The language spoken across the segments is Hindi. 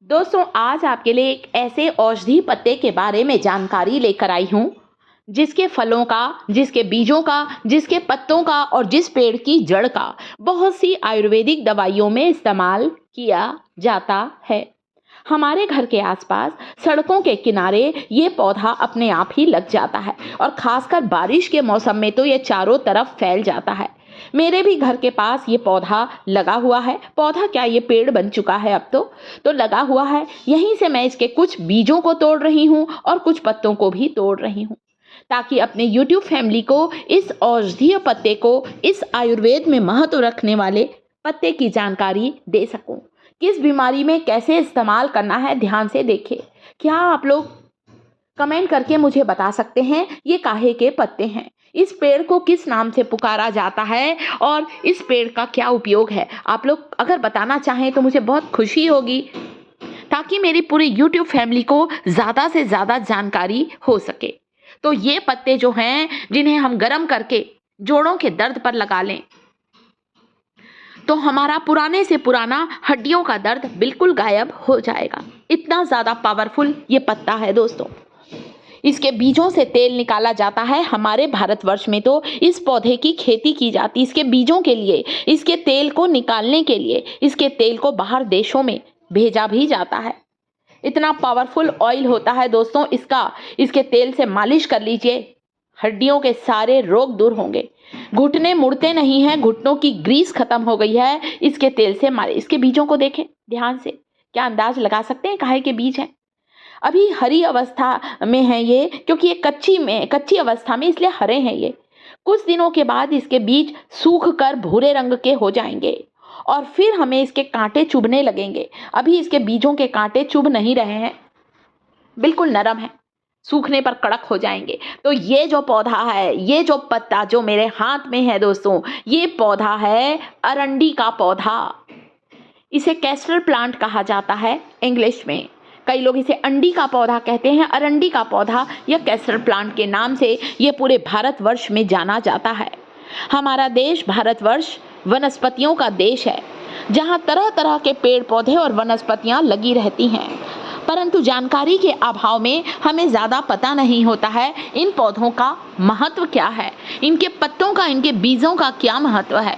दोस्तों आज आपके लिए एक ऐसे औषधि पत्ते के बारे में जानकारी लेकर आई हूँ जिसके फलों का, जिसके बीजों का, जिसके पत्तों का और जिस पेड़ की जड़ का बहुत सी आयुर्वेदिक दवाइयों में इस्तेमाल किया जाता है। हमारे घर के आसपास सड़कों के किनारे ये पौधा अपने आप ही लग जाता है और खासकर बारिश के मौसम में तो ये चारों तरफ फैल जाता है। मेरे भी घर के पास ये पौधा लगा हुआ है। पौधा क्या, ये पेड़ बन चुका है अब तो लगा हुआ है। यहीं से मैं इसके कुछ बीजों को तोड़ रही हूँ और कुछ पत्तों को भी तोड़ रही हूँ ताकि अपने YouTube फैमिली को इस औषधीय पत्ते को, इस आयुर्वेद में महत्व रखने वाले पत्ते की जानकारी दे सकूं। किस बीमारी में कैसे इस्तेमाल करना है, ध्यान से देखें। क्या आप लोग कमेंट करके मुझे बता सकते हैं ये काहे के पत्ते हैं, इस पेड़ को किस नाम से पुकारा जाता है और इस पेड़ का क्या उपयोग है? आप लोग अगर बताना चाहें तो मुझे बहुत खुशी होगी ताकि मेरी पूरी YouTube फैमिली को ज़्यादा से ज़्यादा जानकारी हो सके। तो ये पत्ते जो हैं, जिन्हें हम गर्म करके जोड़ों के दर्द पर लगा लें तो हमारा पुराने से पुराना हड्डियों का दर्द बिल्कुल गायब हो जाएगा। इतना ज़्यादा पावरफुल ये पत्ता है दोस्तों। इसके बीजों से तेल निकाला जाता है। हमारे भारतवर्ष में तो इस पौधे की खेती की जाती है इसके बीजों के लिए, इसके तेल को निकालने के लिए। इसके तेल को बाहर देशों में भेजा भी जाता है। इतना पावरफुल ऑयल होता है दोस्तों इसका। इसके तेल से मालिश कर लीजिए, हड्डियों के सारे रोग दूर होंगे। घुटने मुड़ते नहीं हैं, घुटनों की ग्रीस खत्म हो गई है इसके तेल से मालिश। इसके बीजों को देखें ध्यान से, क्या अंदाज लगा सकते हैं काहे के बीज हैं? अभी हरी अवस्था में है ये, क्योंकि ये कच्ची अवस्था में, इसलिए हरे हैं ये। कुछ दिनों के बाद इसके बीज सूख कर भूरे रंग के हो जाएंगे और फिर हमें इसके कांटे चुभने लगेंगे। अभी इसके बीजों के कांटे चुभ नहीं रहे हैं, बिल्कुल नरम है, सूखने पर कड़क हो जाएंगे। तो ये जो पौधा है, ये जो पत्ता जो मेरे हाथ में है दोस्तों, ये पौधा है अरंडी का पौधा। इसे कैस्टर प्लांट कहा जाता है इंग्लिश में। कई लोग इसे अंडी का पौधा कहते हैं। अरंडी का पौधा या कैस्टर प्लांट के नाम से ये पूरे भारतवर्ष में जाना जाता है। हमारा देश भारतवर्ष वनस्पतियों का देश है, जहाँ तरह तरह के पेड़ पौधे और वनस्पतियाँ लगी रहती हैं। परंतु जानकारी के अभाव में हमें ज़्यादा पता नहीं होता है इन पौधों का महत्व क्या है, इनके पत्तों का, इनके बीजों का क्या महत्व है।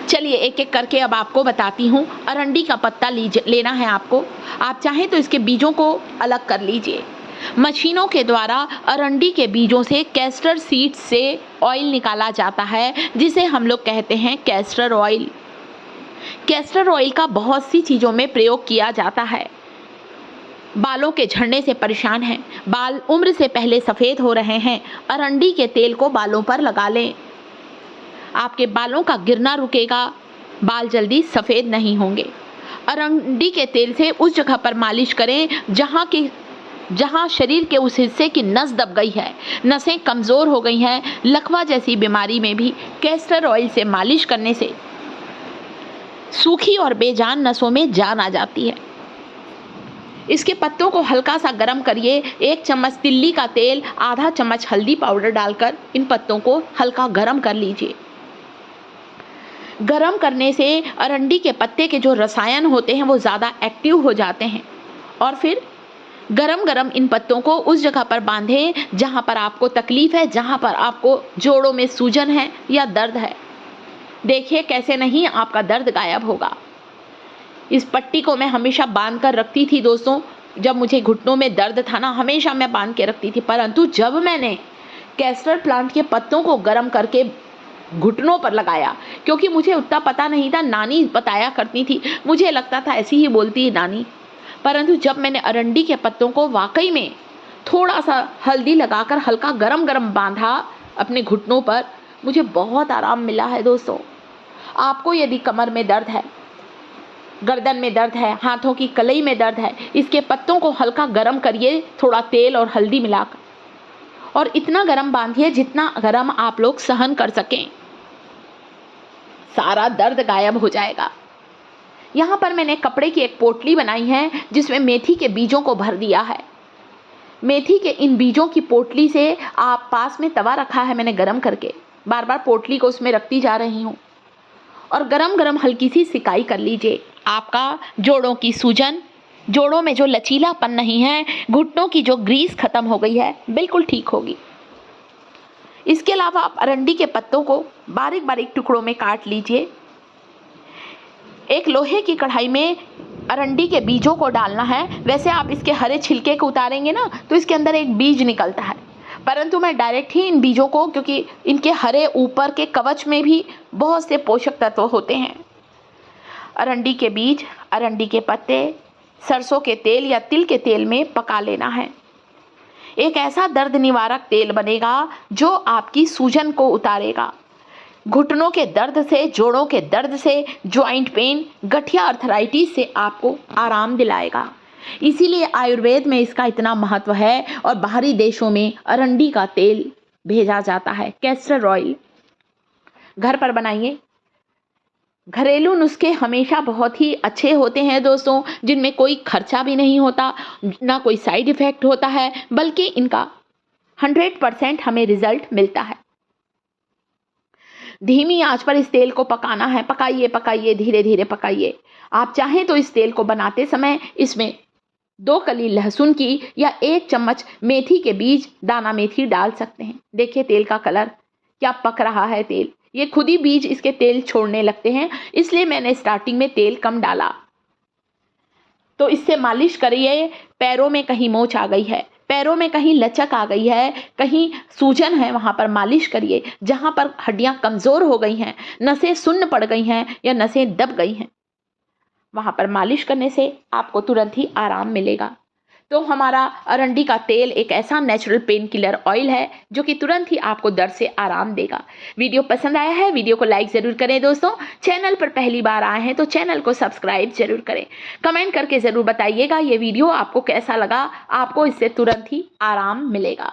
चलिए एक एक करके अब आपको बताती हूँ। अरंडी का पत्ता लेना है आपको। आप चाहें तो इसके बीजों को अलग कर लीजिए। मशीनों के द्वारा अरंडी के बीजों से कैस्टर सीड्स से ऑयल निकाला जाता है, जिसे हम लोग कहते हैं कैस्टर ऑयल। कैस्टर ऑयल का बहुत सी चीज़ों में प्रयोग किया जाता है। बालों के झड़ने से परेशान हैं, बाल उम्र से पहले सफ़ेद हो रहे हैं, अरंडी के तेल को बालों पर लगा लें। आपके बालों का गिरना रुकेगा, बाल जल्दी सफ़ेद नहीं होंगे। अरंडी के तेल से उस जगह पर मालिश करें जहाँ शरीर के उस हिस्से की नस दब गई है, नसें कमज़ोर हो गई हैं। लकवा जैसी बीमारी में भी कैस्टर ऑयल से मालिश करने से सूखी और बेजान नसों में जान आ जाती है। इसके पत्तों को हल्का सा गर्म करिए। 1 चम्मच तिल्ली का तेल, आधा चम्मच हल्दी पाउडर डालकर इन पत्तों को हल्का गर्म कर लीजिए। गर्म करने से अरंडी के पत्ते के जो रसायन होते हैं वो ज़्यादा एक्टिव हो जाते हैं और फिर गरम गरम इन पत्तों को उस जगह पर बांधें जहाँ पर आपको तकलीफ है, जहाँ पर आपको जोड़ों में सूजन है या दर्द है। देखिए कैसे नहीं आपका दर्द गायब होगा। इस पट्टी को मैं हमेशा बांध कर रखती थी दोस्तों। जब मुझे घुटनों में दर्द था ना, हमेशा मैं बांध के रखती थी। परंतु जब मैंने कैस्टर प्लांट के पत्तों को गर्म करके घुटनों पर लगाया, क्योंकि मुझे उतना पता नहीं था, नानी बताया करती थी, मुझे लगता था ऐसी ही बोलती है नानी। परंतु जब मैंने अरंडी के पत्तों को वाकई में थोड़ा सा हल्दी लगाकर हल्का गरम गरम बांधा अपने घुटनों पर, मुझे बहुत आराम मिला है दोस्तों। आपको यदि कमर में दर्द है, गर्दन में दर्द है, हाथों की कलाई में दर्द है, इसके पत्तों को हल्का गरम करिए थोड़ा तेल और हल्दी मिलाकर, और इतना गरम बांधिए जितना गरम आप लोग सहन कर सकें। सारा दर्द गायब हो जाएगा। यहाँ पर मैंने कपड़े की एक पोटली बनाई है जिसमें मेथी के बीजों को भर दिया है। मेथी के इन बीजों की पोटली से, आप पास में तवा रखा है मैंने गरम करके, बार बार पोटली को उसमें रखती जा रही हूँ और गरम गरम हल्की सी सिकाई कर लीजिए। आपका जोड़ों की सूजन, जोड़ों में जो लचीलापन नहीं है, घुटनों की जो ग्रीस खत्म हो गई है, बिल्कुल ठीक होगी। इसके अलावा आप अरंडी के पत्तों को बारीक बारीक टुकड़ों में काट लीजिए। एक लोहे की कढ़ाई में अरंडी के बीजों को डालना है। वैसे आप इसके हरे छिलके को उतारेंगे ना तो इसके अंदर एक बीज निकलता है, परंतु मैं डायरेक्ट ही इन बीजों को, क्योंकि इनके हरे ऊपर के कवच में भी बहुत से पोषक तत्व होते हैं। अरंडी के बीज, अरंडी के पत्ते सरसों के तेल या तिल के तेल में पका लेना है। एक ऐसा दर्द निवारक तेल बनेगा जो आपकी सूजन को उतारेगा। घुटनों के दर्द से, जोड़ों के दर्द से, जॉइंट पेन, गठिया अर्थराइटिस से आपको आराम दिलाएगा। इसीलिए आयुर्वेद में इसका इतना महत्व है और बाहरी देशों में अरंडी का तेल भेजा जाता है, कैस्टर ऑयल। घर पर बनाइए। घरेलू नुस्खे हमेशा बहुत ही अच्छे होते हैं दोस्तों, जिनमें कोई खर्चा भी नहीं होता, ना कोई साइड इफेक्ट होता है, बल्कि इनका 100% हमें रिजल्ट मिलता है। धीमी आंच पर इस तेल को पकाना है। पकाइए पकाइए, धीरे धीरे पकाइए। आप चाहें तो इस तेल को बनाते समय इसमें 2 कली लहसुन की या 1 चम्मच मेथी के बीज, दाना मेथी डाल सकते हैं। देखिए तेल का कलर क्या पक रहा है। तेल ये खुद ही बीज इसके तेल छोड़ने लगते हैं, इसलिए मैंने स्टार्टिंग में तेल कम डाला। तो इससे मालिश करिए। पैरों में कहीं मोच आ गई है, पैरों में कहीं लचक आ गई है, कहीं सूजन है, वहां पर मालिश करिए। जहां पर हड्डियां कमजोर हो गई हैं, नसें सुन्न पड़ गई हैं या नसें दब गई हैं, वहां पर मालिश करने से आपको तुरंत ही आराम मिलेगा। तो हमारा अरंडी का तेल एक ऐसा नेचुरल पेन किलर ऑयल है जो कि तुरंत ही आपको दर्द से आराम देगा। वीडियो पसंद आया है, वीडियो को लाइक जरूर करें दोस्तों। चैनल पर पहली बार आए हैं तो चैनल को सब्सक्राइब जरूर करें। कमेंट करके जरूर बताइएगा ये वीडियो आपको कैसा लगा। आपको इससे तुरंत ही आराम मिलेगा।